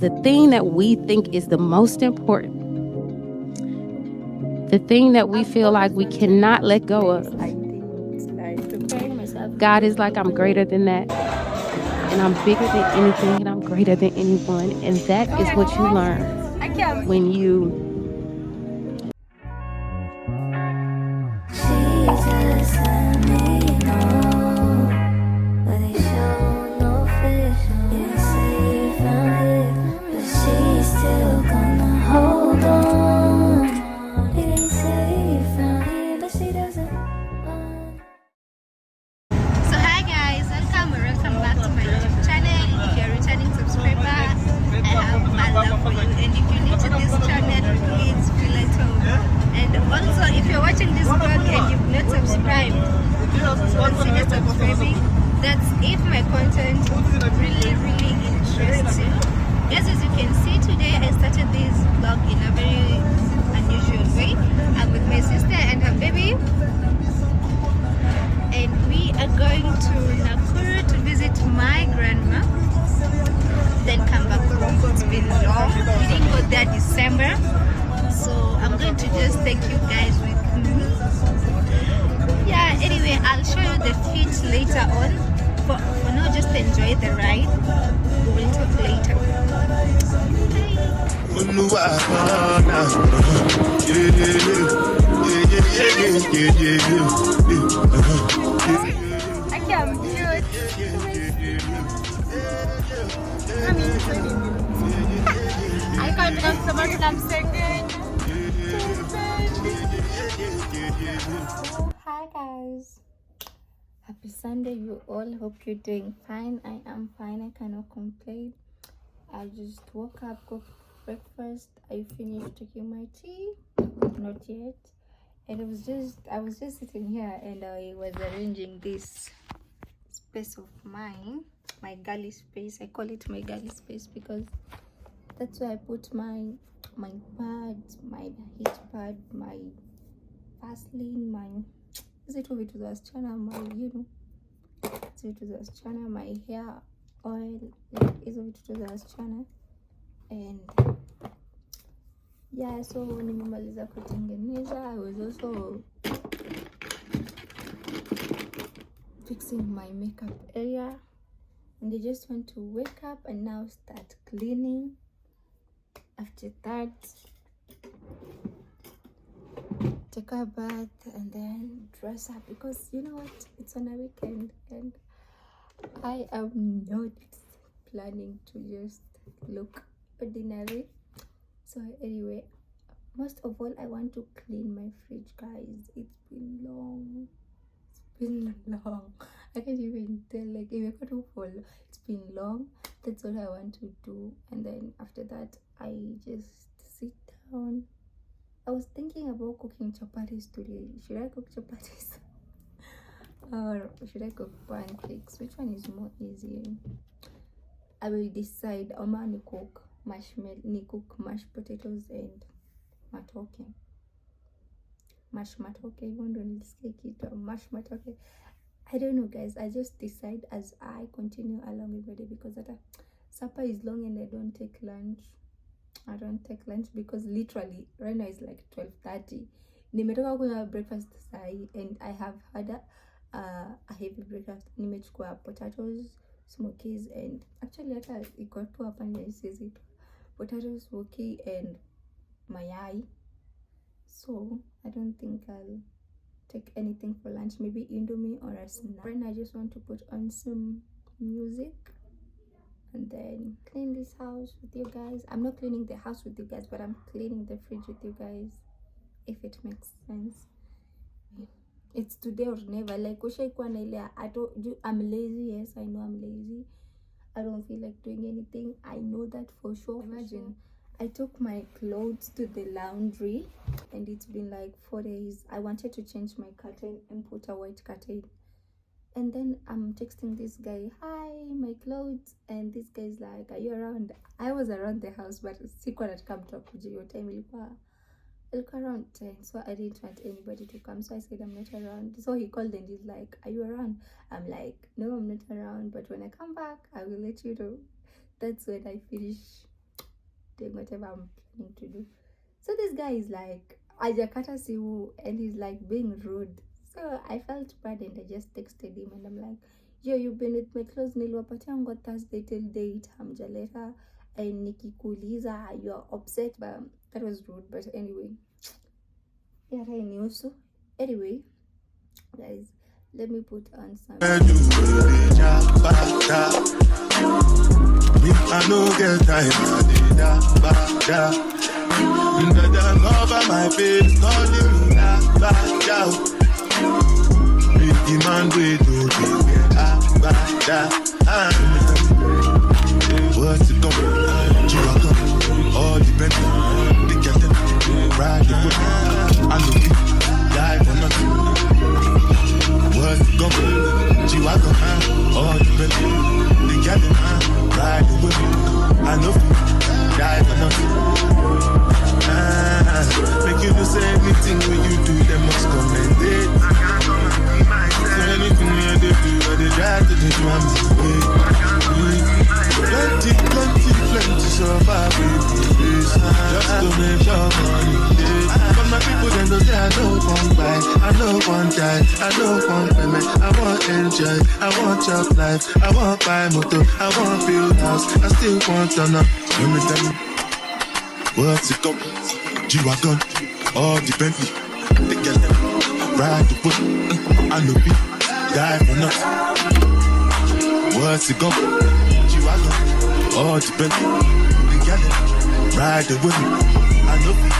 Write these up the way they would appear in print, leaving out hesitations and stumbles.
The thing that we think is the most important, the thing that we feel like we cannot let go of. God is like, I'm greater than that, and I'm bigger than anything, and I'm greater than anyone. And that is what you learn when you going to Nakuru to visit my grandma, then come back home. It's been long. We didn't go there December, so I'm going to just take you guys with me. Yeah, anyway, I'll show you the feet later on. For now, just enjoy the ride. We will talk later. I can't do it. I can't come so much and I'm singing. Hi guys. Happy Sunday, you all. Hope you're doing fine. I am fine. I cannot complain. I just woke up, cooked breakfast. I finished taking my tea. Not yet. And I was just sitting here and I was arranging this space of mine, my galley space. I call it my galley space because that's where I put my pads, my heat pad, my Vaseline, my my hair oil, and yeah, so nimemaliza kutengeneza. I was also fixing my makeup area, and I just want to wake up and now start cleaning. After that, take a bath and then dress up, because you know what, it's on a weekend and I am not planning to just look ordinary. So anyway, most of all, I want to clean my fridge, guys. It's been long. I can't even tell, like, if I got to follow, it's been long. That's all I want to do. And then after that, I just sit down. I was thinking about cooking chapatis today. Should I cook chapatis or should I cook pancakes? Which one is more easier? I will decide. Ama ni cook mashed potatoes and mashed matoke. Even though it's mashed matoke, I don't know, guys. I just decide as I continue along with the day, because that supper is long and I don't take lunch. Because literally right now it's like 12:30. Nimetoka kunywa breakfast sai and I have had a heavy breakfast. Nimechukua potatoes, smokies, and actually hata iko tu hapa ndio potatoes, smoky, and mayai. So I don't think I'll take anything for lunch. Maybe indomie or a snack. Right now I just want to put on some music and then clean this house with you guys. I'm not cleaning the house with you guys, but I'm cleaning the fridge with you guys, if it makes sense. It's today or never. Like I'm lazy. Yes, I know I'm lazy. I don't feel like doing anything. I know that for sure. Imagine, I took my clothes to the laundry and it's been like 4 days. I wanted to change my curtain and put a white curtain, and then I'm texting this guy, hi, my clothes, and this guy's like, are you around? I was around the house, but sikuwa nataka mtu akuje. Your time ilikuwa around 10, so I didn't want anybody to come, so I said I'm not around. So he called and he's like, are you around? I'm like, no, I'm not around, but when I come back I will let you know. That's when I finish doing whatever I'm planning to do. So this guy is like ajakata simu, and he's like being rude. So I felt bad and I just texted him and I'm like, yo, you've been with my clothes niliwapatia ngo Thursday till date hamjaleta, and nikikuuliza you're upset. But that was rude. But anyway, yeah, I knew. So anyway, guys, let me put on some. I no get time. Over my face, calling me back out. Big man, we do what's it going? All depends. They get them ride the foot. I know you die for nothing. What's it going? G-Wagon, all depends. They get them ride the foot. I know you die for nothing. Make you do say anything when you do, they must commend it. So anything you do, I try to do my plenty survive with this. Just to make your money. But my people then go say I don't want buy, I don't want die, I don't want payment, I want enjoy, I want job life, I want buy motor, I want build house, I still want to know. Let me tell you, what's it called? G-Wagon, all the Bentley, they get them ride the whip, I know we die for nothing. What's it called? G-Wagon, all the Bentley, they get them ride the whip, I know we.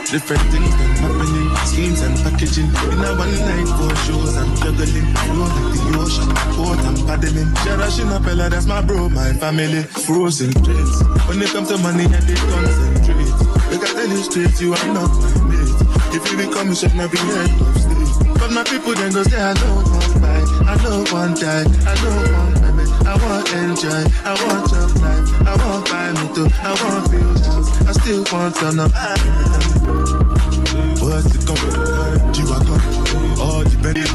Different things that happening, schemes and packaging. In a one night for shows, I'm juggling. Roll like the ocean, port I'm paddling. Sharashina Bella, that's my bro, my family. Frozen traits. When it comes to money, I did concentrate. Look at the straight, you are not my mate. If you become a chef, now be head of state. But my people then go say, I don't want buy, I don't want die, I don't want payment, I want enjoy, I want job life, I want buy motor, I want build house, I still want to know. What's it called? G-Wagon, all the better.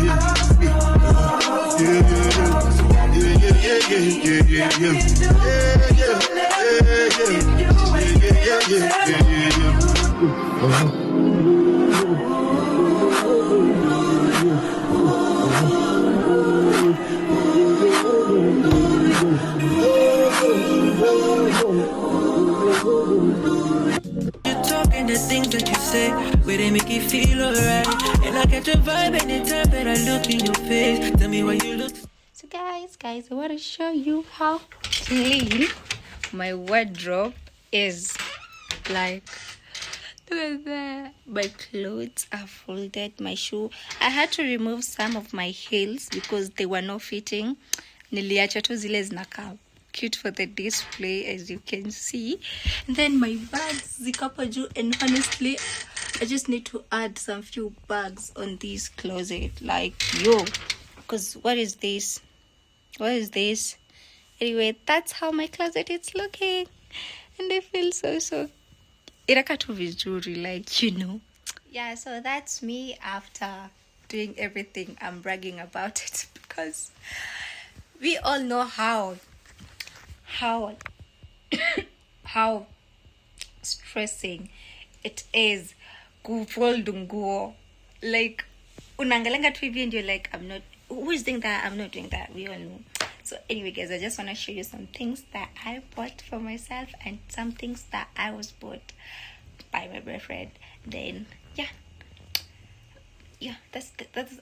The things that you say, where they make you feel alright. And I catch a vibe anytime that I look in your face. Tell me why you look. So guys, I want to show you how clean my wardrobe is. Like, look at that. My clothes are folded, my shoe. I had to remove some of my heels because they were not fitting. Niliacha tu zile zinakaa cute for the display, as you can see. And then my bags zikapo juu, and honestly I just need to add some few bags on this closet. Like, yo, because what is this? Anyway, that's how my closet is looking, and I feel so irakatu vizuri, like, you know. Yeah, so that's me after doing everything I'm bragging about it, because we all know how stressing it is kufold nguo. Like, unangalanga tu hivi and you're like, who is doing that? I'm not doing that. We all know. So anyway, guys, I just want to show you some things that I bought for myself and some things that I was bought by my boyfriend. Then that's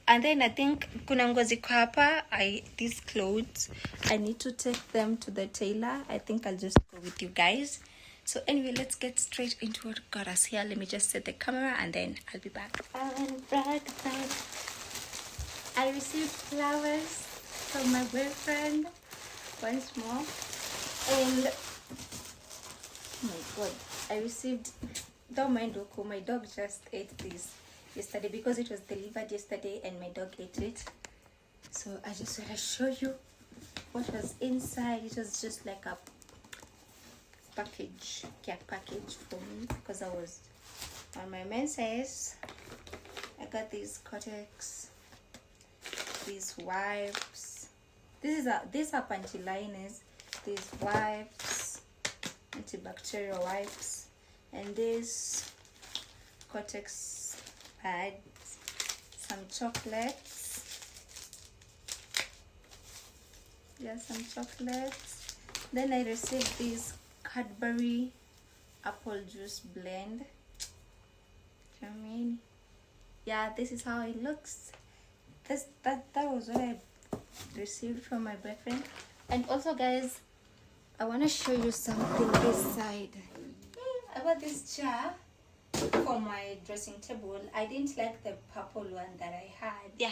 and then I think kuna nguo ziko hapa. These clothes, I need to take them to the tailor. I think I'll just go with you guys. So anyway, let's get straight into what got us here. Let me just set the camera and then I'll be back. I received flowers from my boyfriend once more, and oh my god, I received, don't mind Oko, my dog just ate this yesterday because it was delivered yesterday and my dog ate it. So I just want to show you what was inside. It was just like a care package for me because I was on my menses. I got these Cortex, these wipes. These are panty liners. These wipes, antibacterial wipes, and this Cortex pads, some chocolates. Yeah, some chocolates. Then I received this Cadbury apple juice blend. I mean, yeah, this is how it looks. That was what I received from my boyfriend. And also, guys, I want to show you something this side. I bought this chair for my dressing table. I didn't like the purple one that I had. Yeah,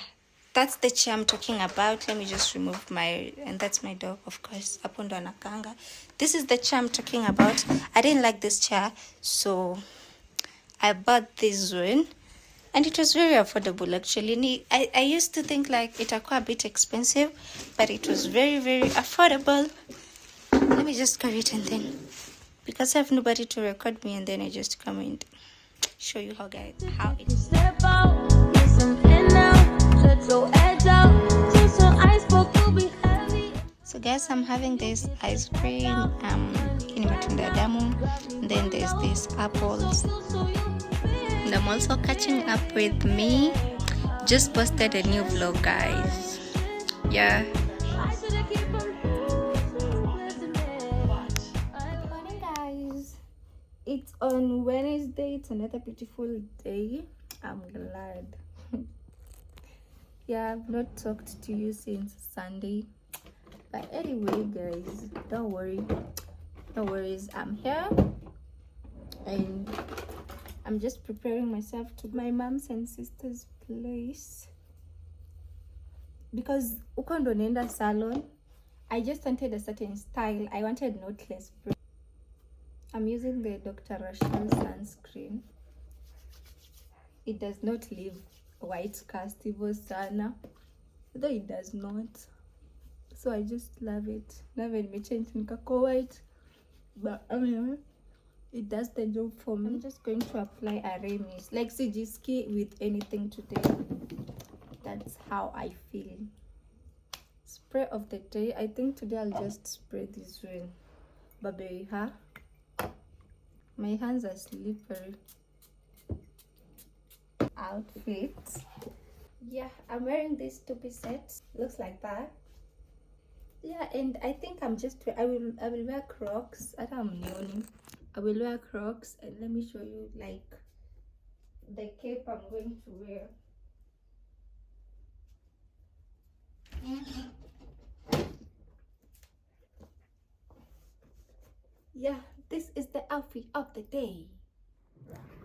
that's the chair I'm talking about. Let me just remove my, and that's my dog, of course, Apondo Nakanga. This is the chair I'm talking about. I didn't like this chair, so I bought this one, and it was very affordable actually. I used to think like it was quite a bit expensive, but it was very, very affordable. Let me just carry it, and then, because I have nobody to record me, and then I just come and show you how it is. Step out, get some in now, let your edge out, take some ice, but you'll be heavy. So guys, I'm having this ice cream, ini matunda damu, and then there's these apples. And I'm also catching up with me. Just posted a new vlog, guys. Yeah. Good morning, guys. It's on Wednesday. It's another beautiful day. I'm glad. Yeah, I've not talked to you since Sunday. But anyway, guys, don't worry. No worries. I'm here. And I'm just preparing myself to my mom's and sister's place. Because uko ndo nenda salon, I just wanted a certain style. I wanted knotless braids. I'm using the Dr. Rachel sunscreen. It does not leave white cast hivyo sana, though it does not. So I just love it. Never change nikako white, but I mean, it does the job for me. I'm just going to apply a remix, like sijiski with anything today. That's how I feel. Spray of the day. I think today I'll just spray this one. Baby, huh? My hands are slippery. Outfit. Yeah, I'm wearing these 2-piece sets. Looks like that. Yeah, and I think I will wear Crocs. I will wear Crocs, and let me show you like the cape I'm going to wear. Yeah, this is the outfit of the day.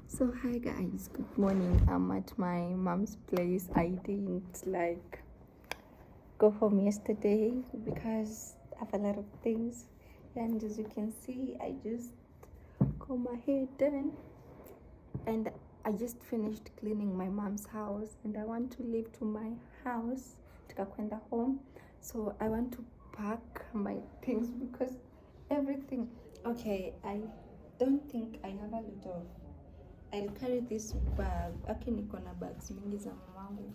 So hi guys, good morning. I'm at my mom's place. I didn't like go home yesterday because I have a lot of things, and as you can see, I just got my hair done, and I just finished cleaning my mom's house, and I want to leave to my house tukakwenda home. So I want to pack my things because everything, okay, I don't think I have a lot of, I'll carry this bag. Okay, niko na bags mingi za mamangu.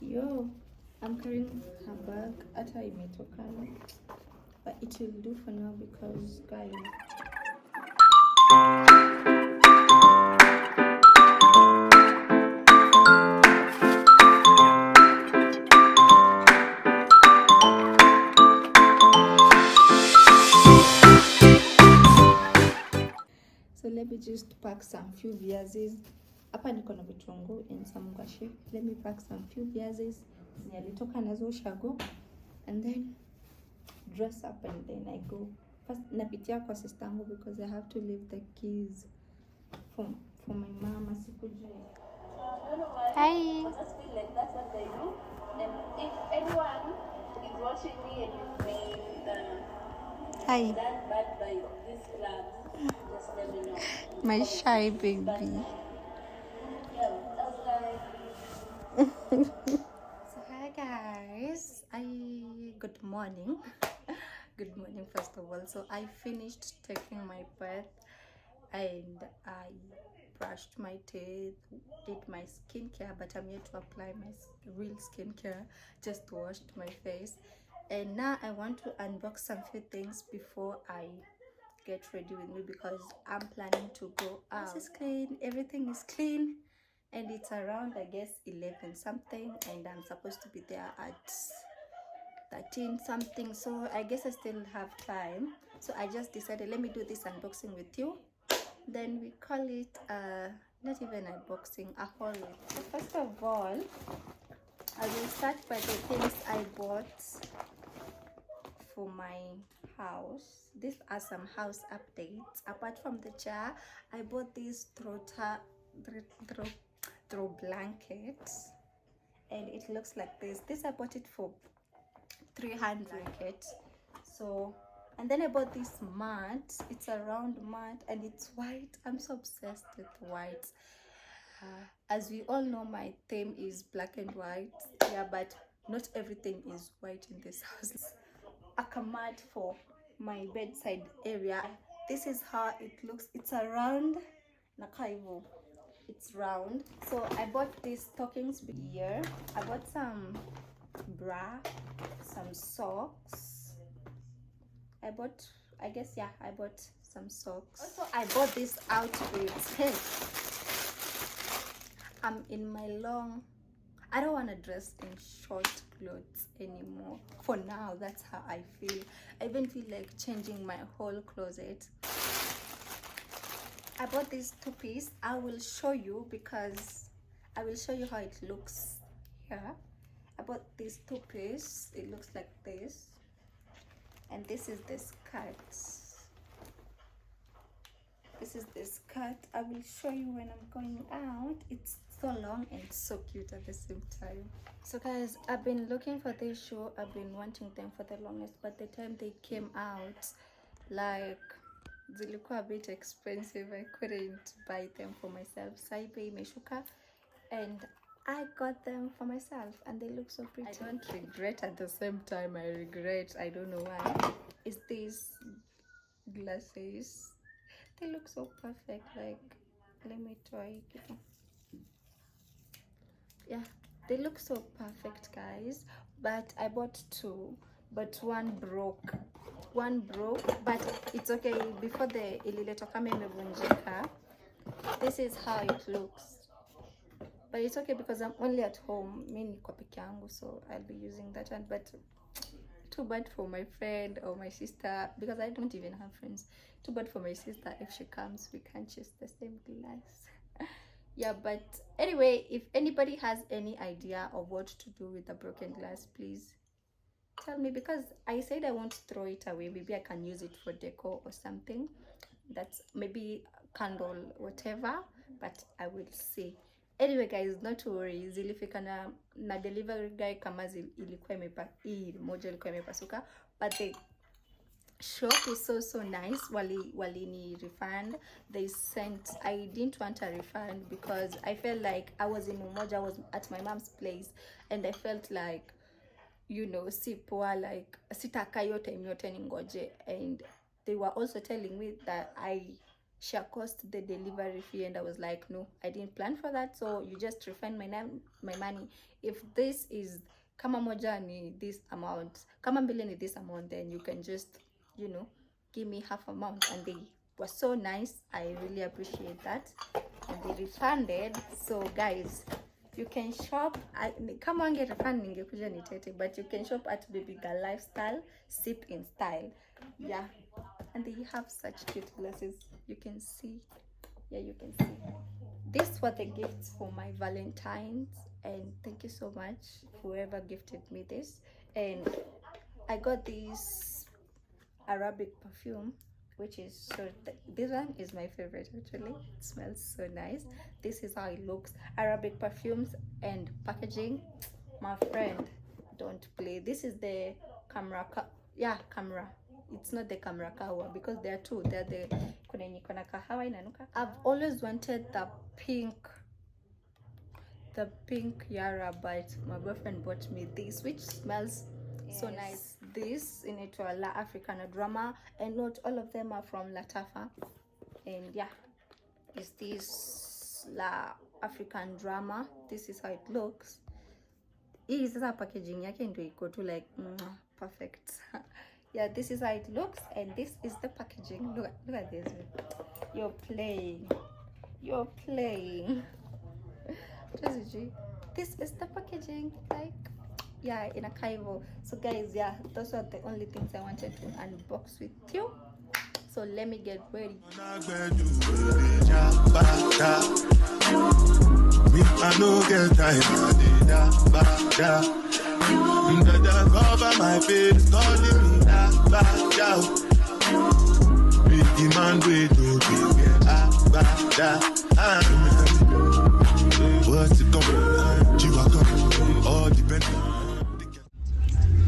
Yo, I'm carrying her bag. Hata imetokana, but it will do for now because guys, so let me just pack some few viazis. Hapa niko na vitunguu and some ngwashe. Let me pack some few viazis nilitoka nazo ushago, and then dress up, and then I go. First napitia kwa sistangu because I have to leave the keys for my mama. Hi. I just feel like that's what they do. And if anyone is watching me and you think hi, that bad by this club, just let me know. My shy baby. Yeah, that's like. So hi guys, good morning. Good morning first of all. So I finished taking my bath, and I brushed my teeth, did my skincare, but I'm yet to apply my real skincare. Just washed my face, and now I want to unbox some few things before I get ready with me because I'm planning to go out. This is clean, everything is clean, and it's around, I guess, 11 something, and I'm supposed to be there at 13 something, so I guess I still have time. So I just decided, let me do this unboxing with you, then we call it not even unboxing, a haul. So first of all, I will start by the things I bought for my house. These are some house updates. Apart from the chair, I bought these throw blankets, and it looks like this I bought it for 300. So, and then I bought this mat. It's a round mat and it's white. I'm so obsessed with white. As we all know, my theme is black and white. Yeah, but not everything is white in this house. A command for my bedside area. This is how it looks. It's a round nakaivo. It's round. So I bought these stockings here. I bought some bra, some socks. I bought some socks. Also, I bought this outfit. Hey, I'm in my long, I don't want to dress in short clothes anymore. For now, that's how I feel. I even feel like changing my whole closet. I bought this two-piece. I will show you because I will show you how it looks here. I bought this two-piece. It looks like this, and this is the skirt. This is the skirt. I will show you when I'm going out. It's so long and so cute at the same time. So guys, I've been looking for this shoe. I've been wanting them for the longest, but the time they came out, like, zilikuwa a bit expensive. I couldn't buy them for myself. Saipe imeshuka, and I got them for myself, and they look so pretty. I don't regret, at the same time I regret. I don't know why. It's these glasses. They look so perfect. Like, let me try it. Yeah, they look so perfect, guys. But I bought two, but one broke, but it's okay. Before the ililetokea imevunjika, this is how it looks, but it's okay because I'm only at home. Mi niko peke yangu, so I'll be using that one. But too bad for my friend or my sister, because I don't even have friends. Too bad for my sister. If she comes, we can't choose the same glass. Yeah, but anyway, if anybody has any idea of what to do with the broken glass, please tell me, because I said I won't throw it away. Maybe I can use it for decor or something. That's maybe candle, whatever, but I will see. Anyway guys, not to worry, zilifika na delivery guy kama ilikuwa imepasuka, but the shop is so nice. Wali ni refund. They sent, I didn't want a refund because I felt like I was in Umoja. I was at my mom's place, and I felt like, you know, si poa, like sitaka yo time yote ningoje. And they were also telling me that I shall cost the delivery fee, and I was like, no, I didn't plan for that, so you just refund my money. If this is kama moja ni this amount, kama mbili ni this amount, then you can just, you know, give me half amount. And they were so nice. I really appreciate that, and they refunded. So guys, you can shop kama wange refund ningekuja nitete, but you can shop at Baby Girl Lifestyle, Sip in Style. Yeah, and they have such cute glasses. You can see. Yeah, you can see. These were the gifts for my Valentine's, and thank you so much whoever gifted me this. And I got this Arabic perfume, which is this one is my favorite actually. It smells so nice. This is how it looks. Arabic perfumes and packaging, my friend, don't play. This is the camera. It's not the camera kawa, because there are two. They're the kuna kahawa inanuka. I've always wanted the pink Yara, but my boyfriend bought me this, which smells so nice. This inaitwa La Africana Drama, and not all of them are from Latafa. And yeah, it's this La African Drama. This is how it looks. Hii sasa packaging yake ndio iko tu like perfect. Yeah, this is how it looks, and this is the packaging. Look at this. You're playing. This is the packaging, like, yeah, in a Kaivo. So guys, yeah, those are the only things I wanted to unbox with you. So let me get ready. Me, I no get time. Cover my face, calling me back out. Big man, wait to what's it going? All depends.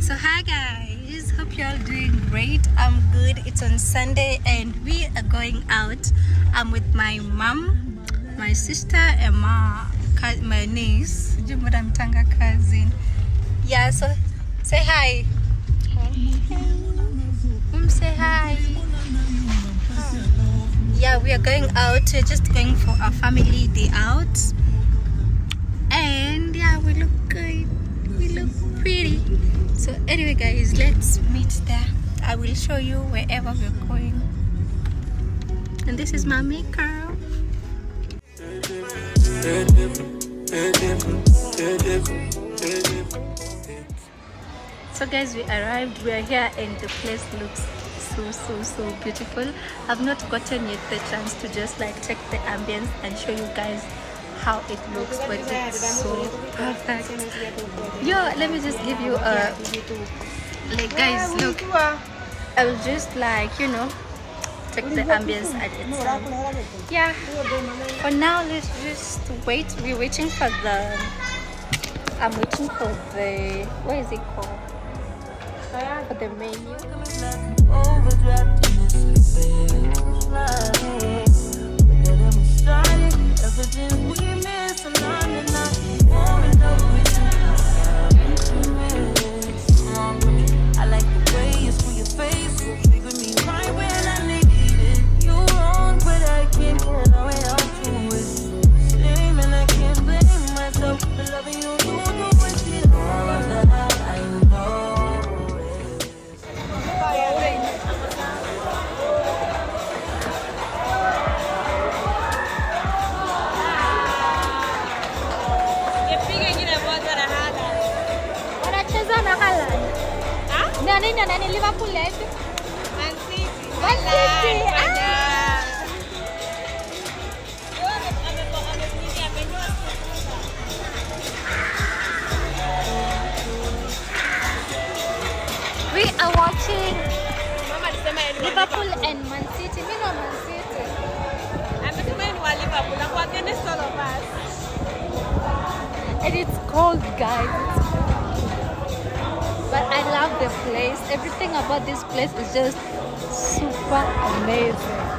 So hi guys, hope you're all doing great. I'm good. It's on Sunday and we are going out. I'm with my mom, my sister, and my niece, Madam Tanga cousin. Yeah, so say hi. Say hi. Yeah, we are going out. We're just going for a family day out. And yeah, we look good. We look pretty. So anyway guys, let's meet there. I will show you wherever we're going. And this is my makeup. So guys, we arrived. We are here and the place looks so beautiful. I've not gotten yet the chance to just like check the ambience and show you guys how it looks, but it's so perfect. Yo, let me just give you a like, guys, look. I will just like, you know, check the ambience at its yeah. For now, let's just wait. We're waiting for the I'm waiting for the what is it called? For the menu. I like the way you screw your face, trigger me right when I need it. You wrong, but I can't get away out to it. Shame and I can't blame myself for loving you. You with it all that I know. Nani Liverpool left? Man City. Man City. We are watching Liverpool and Man City. Me know Man City. And it's cold, guys. But I love the place. Everything about this place is just super amazing.